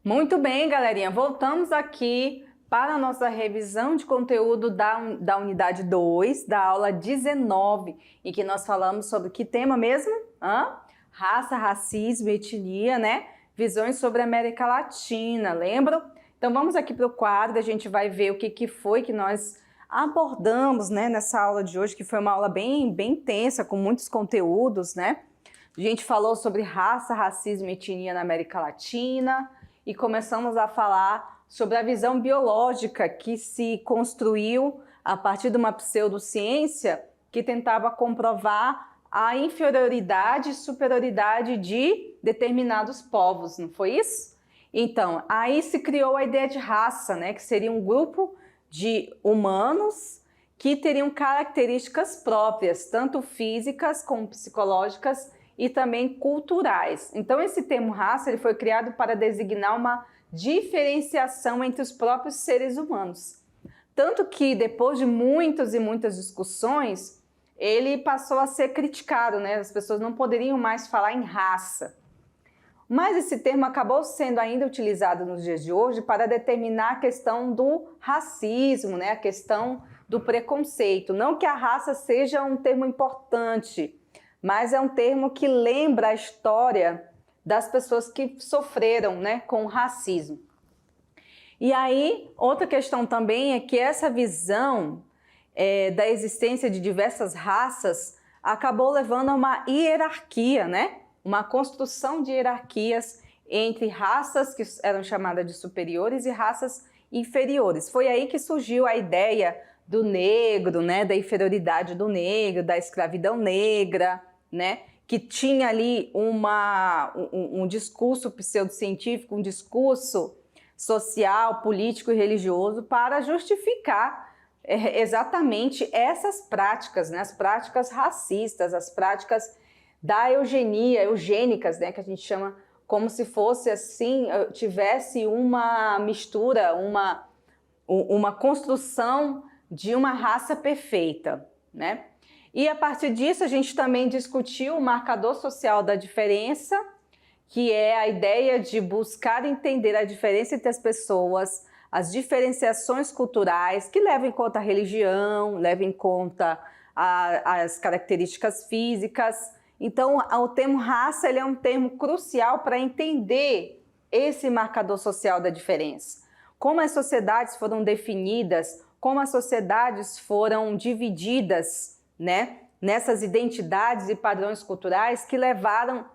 Muito bem, galerinha. Voltamos aqui para a nossa revisão de conteúdo da unidade 2, da aula 19, em que nós falamos sobre que tema mesmo? Raça, racismo, etnia, né? Visões sobre a América Latina, lembram? Então vamos aqui para o quadro, a gente vai ver o que foi que nós abordamos, né, nessa aula de hoje, que foi uma aula bem intensa, com muitos conteúdos, né? A gente falou sobre raça, racismo e etnia na América Latina e começamos a falar sobre a visão biológica que se construiu a partir de uma pseudociência que tentava comprovar a inferioridade e superioridade de determinados povos, não foi isso? Então, aí se criou a ideia de raça, né, que seria um grupo de humanos que teriam características próprias, tanto físicas como psicológicas e também culturais. Então esse termo raça ele foi criado para designar uma diferenciação entre os próprios seres humanos. Tanto que depois de muitas e muitas discussões, ele passou a ser criticado, né? As pessoas não poderiam mais falar em raça. Mas esse termo acabou sendo ainda utilizado nos dias de hoje para determinar a questão do racismo, né? A questão do preconceito. Não que a raça seja um termo importante, mas é um termo que lembra a história das pessoas que sofreram, né, com o racismo. E aí, outra questão também é que essa visão da existência de diversas raças acabou levando a uma hierarquia, né? Uma construção de hierarquias entre raças que eram chamadas de superiores e raças inferiores. Foi aí que surgiu a ideia do negro, né, da inferioridade do negro, da escravidão negra, né, que tinha ali um discurso pseudocientífico, um discurso social, político e religioso para justificar exatamente essas práticas, né, as práticas racistas, as práticas da eugênicas, né, que a gente chama como se fosse assim, tivesse uma mistura, uma construção de uma raça perfeita, né? E a partir disso a gente também discutiu o marcador social da diferença, que é a ideia de buscar entender a diferença entre as pessoas, as diferenciações culturais, que levam em conta a religião, levam em conta as características físicas. Então, o termo raça ele é um termo crucial para entender esse marcador social da diferença. Como as sociedades foram definidas, como as sociedades foram divididas, né, nessas identidades e padrões culturais que levaram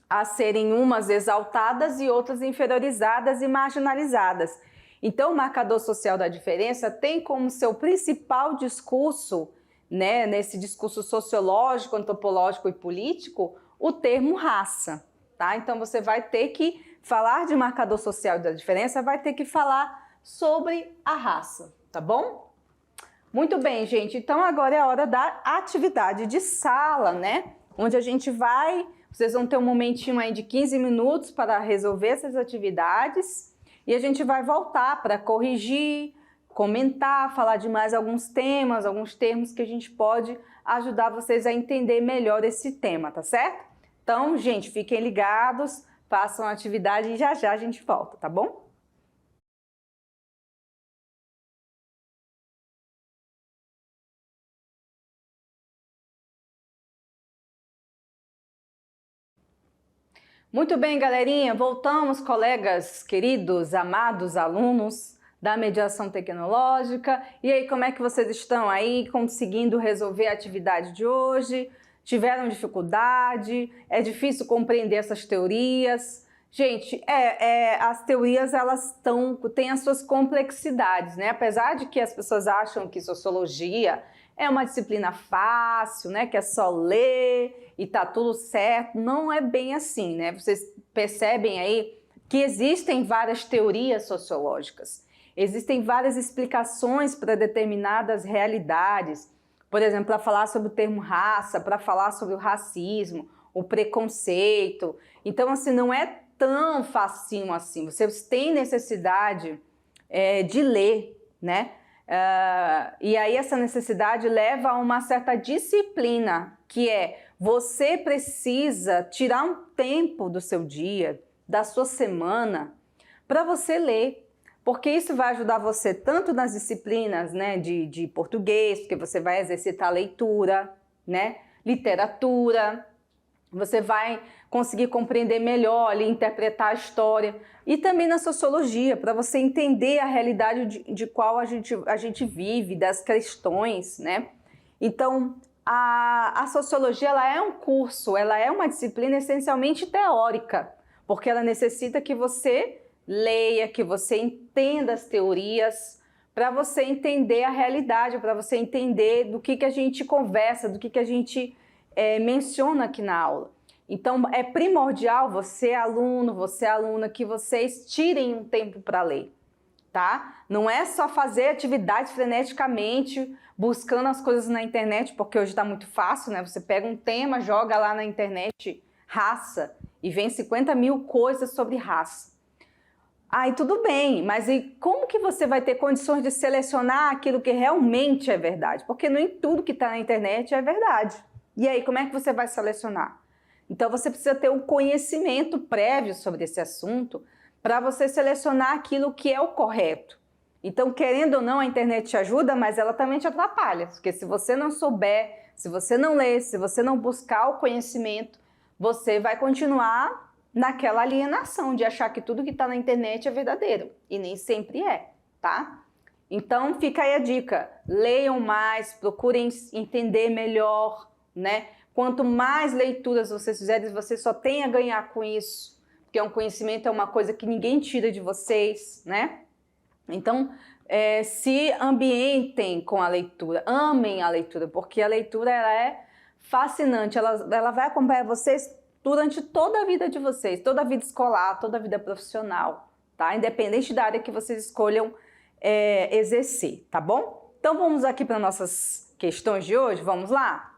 a serem umas exaltadas e outras inferiorizadas e marginalizadas. Então, o marcador social da diferença tem como seu principal discurso, né, nesse discurso sociológico, antropológico e político, o termo raça, tá? Então, você vai ter que falar de marcador social da diferença, vai ter que falar sobre a raça, tá bom? Muito bem, gente. Então, agora é a hora da atividade de sala, né? Onde a gente vocês vão ter um momentinho aí de 15 minutos para resolver essas atividades e a gente vai voltar para corrigir, comentar, falar de mais alguns temas, alguns termos que a gente pode ajudar vocês a entender melhor esse tema, tá certo? Então, gente, fiquem ligados, façam a atividade e já a gente volta, tá bom? Muito bem, galerinha, voltamos, colegas queridos, amados alunos da mediação tecnológica. E aí, como é que vocês estão aí conseguindo resolver a atividade de hoje? Tiveram dificuldade? É difícil compreender essas teorias? Gente, as teorias elas têm as suas complexidades, né? Apesar de que as pessoas acham que sociologia é uma disciplina fácil, né? Que é só ler e tá tudo certo. Não é bem assim, né? Vocês percebem aí que existem várias teorias sociológicas, existem várias explicações para determinadas realidades. Por exemplo, para falar sobre o termo raça, para falar sobre o racismo, o preconceito. Então, assim, não é tão facinho assim. Vocês têm necessidade de ler, né? E aí essa necessidade leva a uma certa disciplina, que é você precisa tirar um tempo do seu dia, da sua semana, para você ler, porque isso vai ajudar você tanto nas disciplinas, né, de português, porque você vai exercitar a leitura, né, literatura, você vai conseguir compreender melhor ali, interpretar a história, e também na sociologia, para você entender a realidade de qual a gente vive, das questões, né? Então, a sociologia, ela é um curso, ela é uma disciplina essencialmente teórica, porque ela necessita que você leia, que você entenda as teorias, para você entender a realidade, para você entender do que a gente conversa, do que a gente menciona aqui na aula. Então, é primordial você, aluno, você, aluna, que vocês tirem um tempo para ler, tá? Não é só fazer atividades freneticamente, buscando as coisas na internet, porque hoje está muito fácil, né? Você pega um tema, joga lá na internet, raça, e vem 50 mil coisas sobre raça. Aí tudo bem, mas e como que você vai ter condições de selecionar aquilo que realmente é verdade? Porque nem tudo que está na internet é verdade. E aí, como é que você vai selecionar? Então, você precisa ter um conhecimento prévio sobre esse assunto para você selecionar aquilo que é o correto. Então, querendo ou não, a internet te ajuda, mas ela também te atrapalha. Porque se você não souber, se você não ler, se você não buscar o conhecimento, você vai continuar naquela alienação de achar que tudo que está na internet é verdadeiro. E nem sempre é, tá? Então, fica aí a dica. Leiam mais, procurem entender melhor, né? Quanto mais leituras vocês fizerem, você só tem a ganhar com isso, porque um conhecimento é uma coisa que ninguém tira de vocês, né? Então, se ambientem com a leitura, amem a leitura, porque a leitura ela é fascinante, ela vai acompanhar vocês durante toda a vida de vocês, toda a vida escolar, toda a vida profissional, tá? Independente da área que vocês escolham exercer, tá bom? Então, vamos aqui para nossas questões de hoje, vamos lá?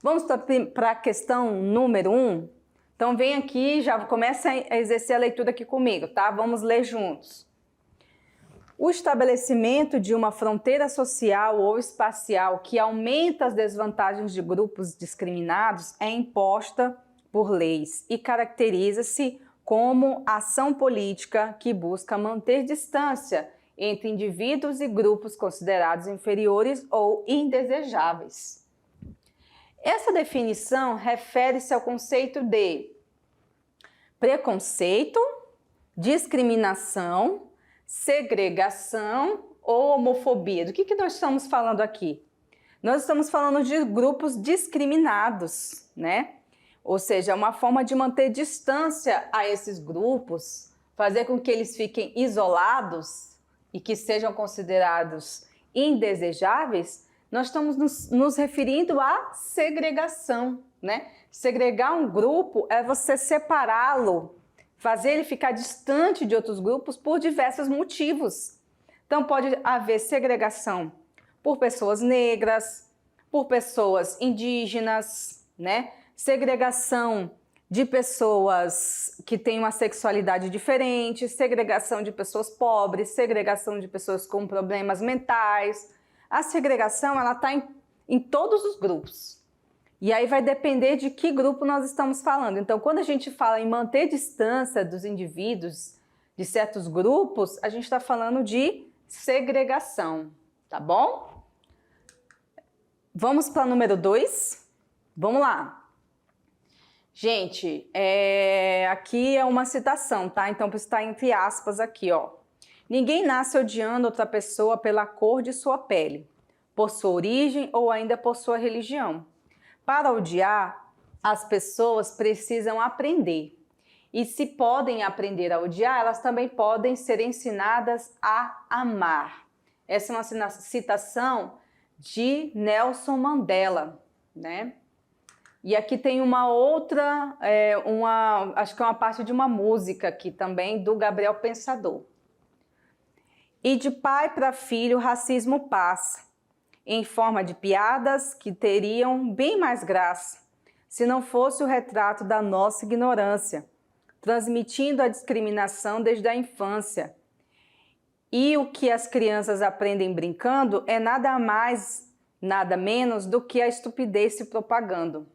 Vamos para a questão número 1? Então, vem aqui, já começa a exercer a leitura aqui comigo, tá? Vamos ler juntos. O estabelecimento de uma fronteira social ou espacial que aumenta as desvantagens de grupos discriminados é imposta por leis e caracteriza-se como ação política que busca manter distância entre indivíduos e grupos considerados inferiores ou indesejáveis. Essa definição refere-se ao conceito de preconceito, discriminação, segregação ou homofobia. Do que nós estamos falando aqui? Nós estamos falando de grupos discriminados, né? Ou seja, é uma forma de manter distância a esses grupos, fazer com que eles fiquem isolados e que sejam considerados indesejáveis. Nós estamos nos referindo à segregação, né? Segregar um grupo é você separá-lo, fazer ele ficar distante de outros grupos por diversos motivos. Então, pode haver segregação por pessoas negras, por pessoas indígenas, né? Segregação de pessoas que têm uma sexualidade diferente, segregação de pessoas pobres, segregação de pessoas com problemas mentais. A segregação, ela está em todos os grupos. E aí vai depender de que grupo nós estamos falando. Então, quando a gente fala em manter distância dos indivíduos de certos grupos, a gente está falando de segregação, tá bom? Vamos para o número 2? Vamos lá. Gente, aqui é uma citação, tá? Então, está entre aspas aqui, ó. Ninguém nasce odiando outra pessoa pela cor de sua pele, por sua origem ou ainda por sua religião. Para odiar, as pessoas precisam aprender. E se podem aprender a odiar, elas também podem ser ensinadas a amar. Essa é uma citação de Nelson Mandela, né? E aqui tem uma outra, acho que é uma parte de uma música aqui também, do Gabriel Pensador. E de pai para filho o racismo passa, em forma de piadas que teriam bem mais graça, se não fosse o retrato da nossa ignorância, transmitindo a discriminação desde a infância. E o que as crianças aprendem brincando é nada mais, nada menos do que a estupidez se propagando.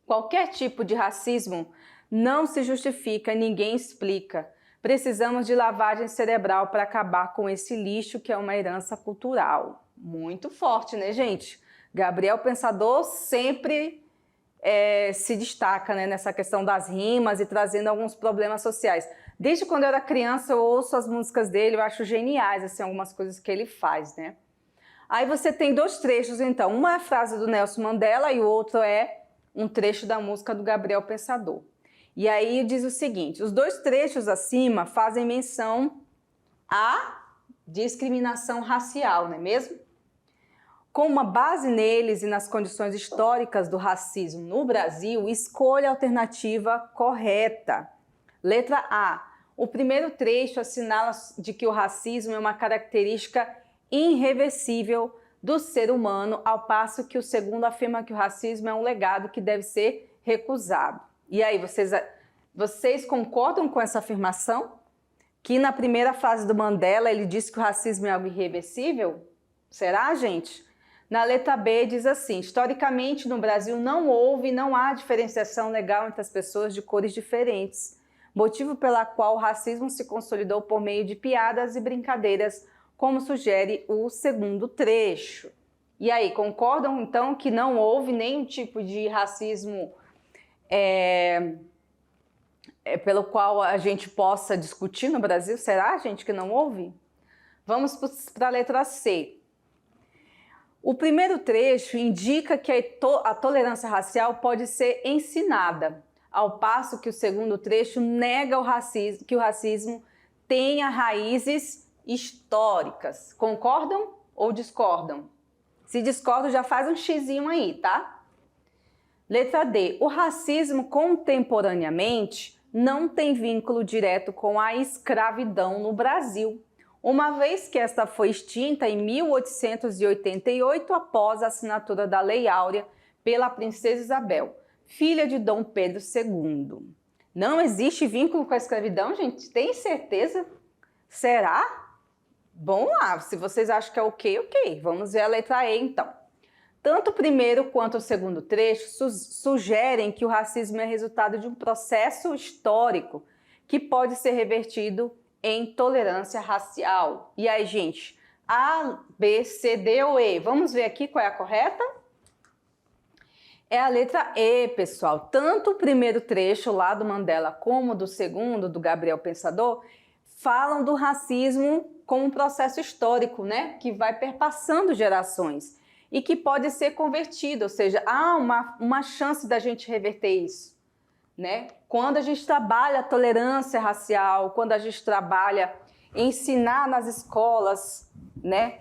Qualquer tipo de racismo não se justifica, ninguém explica. Precisamos de lavagem cerebral para acabar com esse lixo que é uma herança cultural. Muito forte, né, gente? Gabriel Pensador sempre se destaca, né, nessa questão das rimas e trazendo alguns problemas sociais. Desde quando eu era criança, eu ouço as músicas dele, eu acho geniais, assim, algumas coisas que ele faz, né? Aí você tem dois trechos, então. Uma é a frase do Nelson Mandela e o outro é um trecho da música do Gabriel Pensador. E aí diz o seguinte, os dois trechos acima fazem menção à discriminação racial, não é mesmo? Com uma base neles e nas condições históricas do racismo no Brasil, escolha a alternativa correta. Letra A. O primeiro trecho assinala de que o racismo é uma característica irreversível do ser humano, ao passo que o segundo afirma que o racismo é um legado que deve ser recusado. E aí, vocês concordam com essa afirmação? Que na primeira frase do Mandela ele disse que o racismo é algo irreversível? Será, gente? Na letra B diz assim, historicamente no Brasil não houve e não há diferenciação legal entre as pessoas de cores diferentes, motivo pela qual o racismo se consolidou por meio de piadas e brincadeiras, como sugere o segundo trecho. E aí, concordam então que não houve nenhum tipo de racismo pelo qual a gente possa discutir no Brasil? Será, gente, que não houve? Vamos para a letra C. O primeiro trecho indica que a tolerância racial pode ser ensinada, ao passo que o segundo trecho nega que o racismo tenha raízes históricas. Concordam ou discordam? Se discordam, já faz um xizinho aí, tá? Letra D. O racismo contemporaneamente não tem vínculo direto com a escravidão no Brasil, uma vez que esta foi extinta em 1888 após a assinatura da Lei Áurea pela Princesa Isabel, filha de Dom Pedro II. Não existe vínculo com a escravidão, gente? Tem certeza? Será? Bom, se vocês acham que é ok. Vamos ver a letra E, então. Tanto o primeiro quanto o segundo trecho sugerem que o racismo é resultado de um processo histórico que pode ser revertido em tolerância racial. E aí, gente, A, B, C, D ou E? Vamos ver aqui qual é a correta? É a letra E, pessoal. Tanto o primeiro trecho lá do Mandela como do segundo, do Gabriel Pensador, falam do racismo como um processo histórico, né? Que vai perpassando gerações e que pode ser convertido, ou seja, há uma chance da gente reverter isso, né? Quando a gente trabalha a tolerância racial, quando a gente trabalha ensinar nas escolas, né?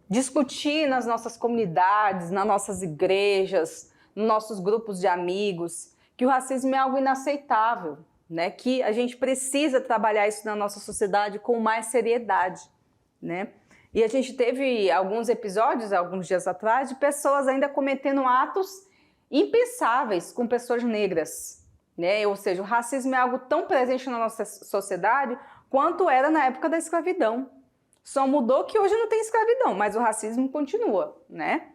Discutir nas nossas comunidades, nas nossas igrejas, nos nossos grupos de amigos, que o racismo é algo inaceitável, né? Que a gente precisa trabalhar isso na nossa sociedade com mais seriedade, né? E a gente teve alguns episódios, alguns dias atrás, de pessoas ainda cometendo atos impensáveis com pessoas negras, né? Ou seja, o racismo é algo tão presente na nossa sociedade quanto era na época da escravidão. Só mudou que hoje não tem escravidão, mas o racismo continua, né?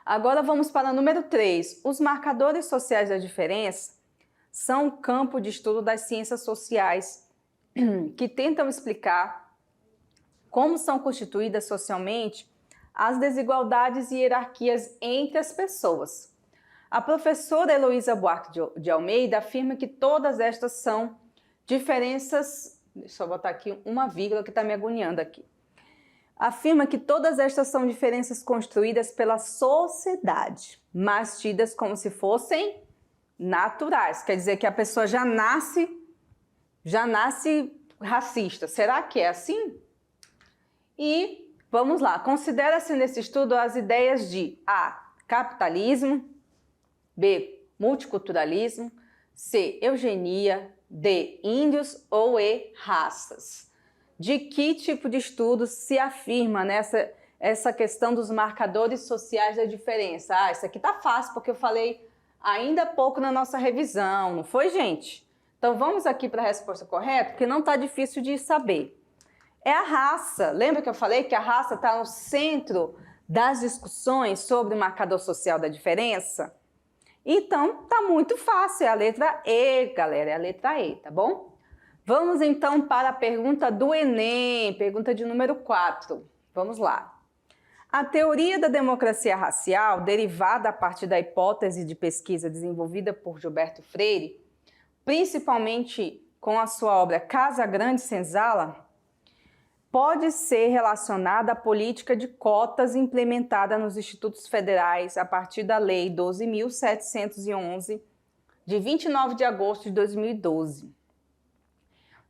Agora vamos para o número 3. Os marcadores sociais da diferença são o campo de estudo das ciências sociais que tentam explicar como são constituídas socialmente as desigualdades e hierarquias entre as pessoas. A professora Heloísa Buarque de Almeida afirma que todas estas são diferenças... Deixa eu botar aqui uma vírgula que está me agoniando aqui. Afirma que todas estas são diferenças construídas pela sociedade, mas tidas como se fossem naturais. Quer dizer que a pessoa já nasce racista. Será que é assim? E vamos lá, considera-se nesse estudo as ideias de A, capitalismo, B, multiculturalismo, C, eugenia, D, índios ou E, raças. De que tipo de estudo se afirma essa questão dos marcadores sociais da diferença? Isso aqui tá fácil porque eu falei ainda há pouco na nossa revisão, não foi, gente? Então vamos aqui para a resposta correta, porque não tá difícil de saber. É a raça. Lembra que eu falei que a raça está no centro das discussões sobre o marcador social da diferença? Então, tá muito fácil, é a letra E, galera, é a letra E, tá bom? Vamos então para a pergunta do Enem, pergunta de número 4. Vamos lá. A teoria da democracia racial, derivada a partir da hipótese de pesquisa desenvolvida por Gilberto Freire, principalmente com a sua obra Casa Grande Senzala, pode ser relacionada à política de cotas implementada nos institutos federais a partir da Lei 12.711, de 29 de agosto de 2012.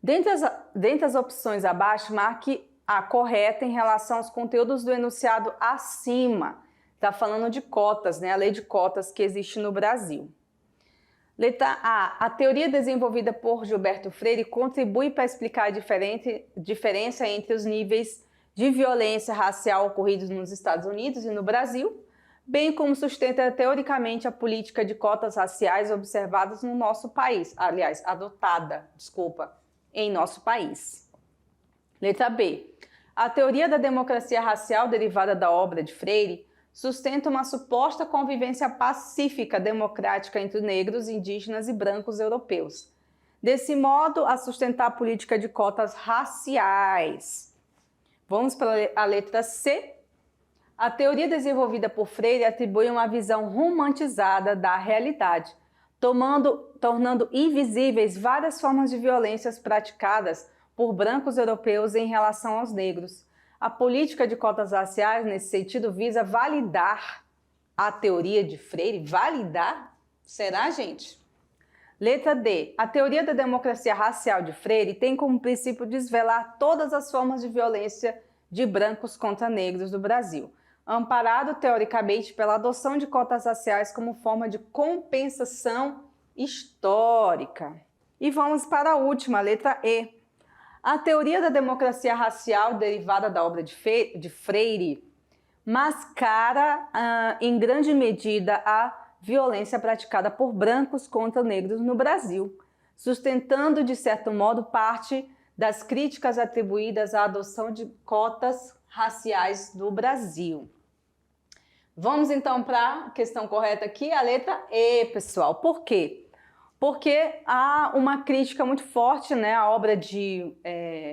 Dentre as opções abaixo, marque a correta em relação aos conteúdos do enunciado acima. Está falando de cotas, né? A lei de cotas que existe no Brasil. Letra A. A teoria desenvolvida por Gilberto Freire contribui para explicar a diferença entre os níveis de violência racial ocorridos nos Estados Unidos e no Brasil, bem como sustenta teoricamente a política de cotas raciais observadas no nosso país, adotada em nosso país. Letra B. A teoria da democracia racial derivada da obra de Freire sustenta uma suposta convivência pacífica democrática entre negros, indígenas e brancos europeus. Desse modo, a sustentar a política de cotas raciais. Vamos para a letra C. A teoria desenvolvida por Freire atribui uma visão romantizada da realidade, tornando invisíveis várias formas de violências praticadas por brancos europeus em relação aos negros. A política de cotas raciais, nesse sentido, visa validar a teoria de Freire. Validar? Será, gente? Letra D. A teoria da democracia racial de Freire tem como princípio desvelar todas as formas de violência de brancos contra negros do Brasil, amparado teoricamente pela adoção de cotas raciais como forma de compensação histórica. E vamos para a última, letra E. A teoria da democracia racial, derivada da obra de Freire, mascara em grande medida a violência praticada por brancos contra negros no Brasil, sustentando, de certo modo, parte das críticas atribuídas à adoção de cotas raciais no Brasil. Vamos então para a questão correta aqui, a letra E, pessoal. Por quê? Porque há uma crítica muito forte, né, à obra de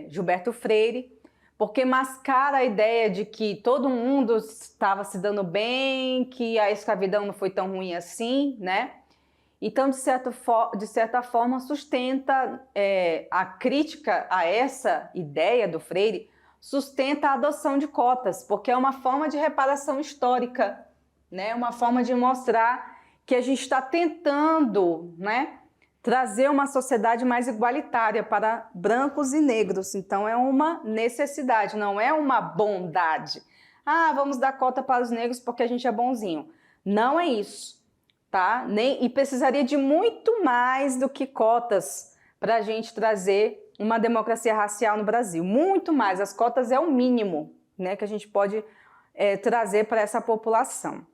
Gilberto Freire, porque mascara a ideia de que todo mundo estava se dando bem, que a escravidão não foi tão ruim assim, né? Então, de certa forma, sustenta a crítica a essa ideia do Freire, sustenta a adoção de cotas, porque é uma forma de reparação histórica, né? Uma forma de mostrar que a gente está tentando, né, trazer uma sociedade mais igualitária para brancos e negros. Então é uma necessidade, não é uma bondade. Ah, vamos dar cota para os negros porque a gente é bonzinho. Não é isso, tá? E precisaria de muito mais do que cotas para a gente trazer uma democracia racial no Brasil. Muito mais. As cotas é o mínimo, né, que a gente pode trazer para essa população.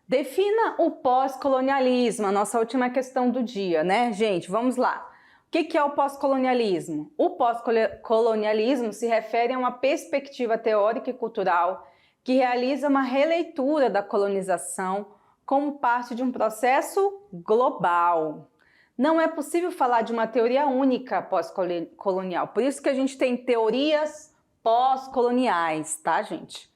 Defina o pós-colonialismo, a nossa última questão do dia, né, gente? Vamos lá. O que é o pós-colonialismo? O pós-colonialismo se refere a uma perspectiva teórica e cultural que realiza uma releitura da colonização como parte de um processo global. Não é possível falar de uma teoria única pós-colonial, por isso que a gente tem teorias pós-coloniais, tá, gente?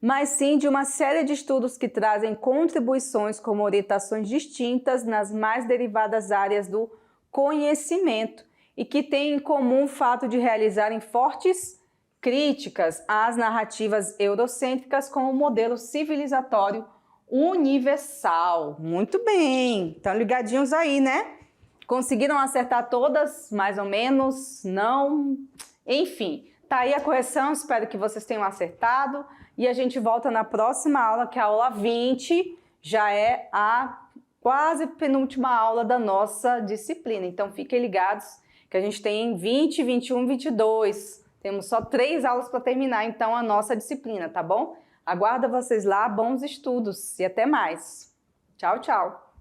Mas sim de uma série de estudos que trazem contribuições como orientações distintas nas mais derivadas áreas do conhecimento e que têm em comum o fato de realizarem fortes críticas às narrativas eurocêntricas como modelo civilizatório universal. Muito bem, estão ligadinhos aí, né? Conseguiram acertar todas, mais ou menos? Não? Enfim, tá aí a correção, espero que vocês tenham acertado. E a gente volta na próxima aula, que é a aula 20, já é a quase penúltima aula da nossa disciplina. Então fiquem ligados que a gente tem 20, 21, 22. Temos só 3 aulas para terminar então a nossa disciplina, tá bom? Aguardo vocês lá, bons estudos e até mais. Tchau, tchau!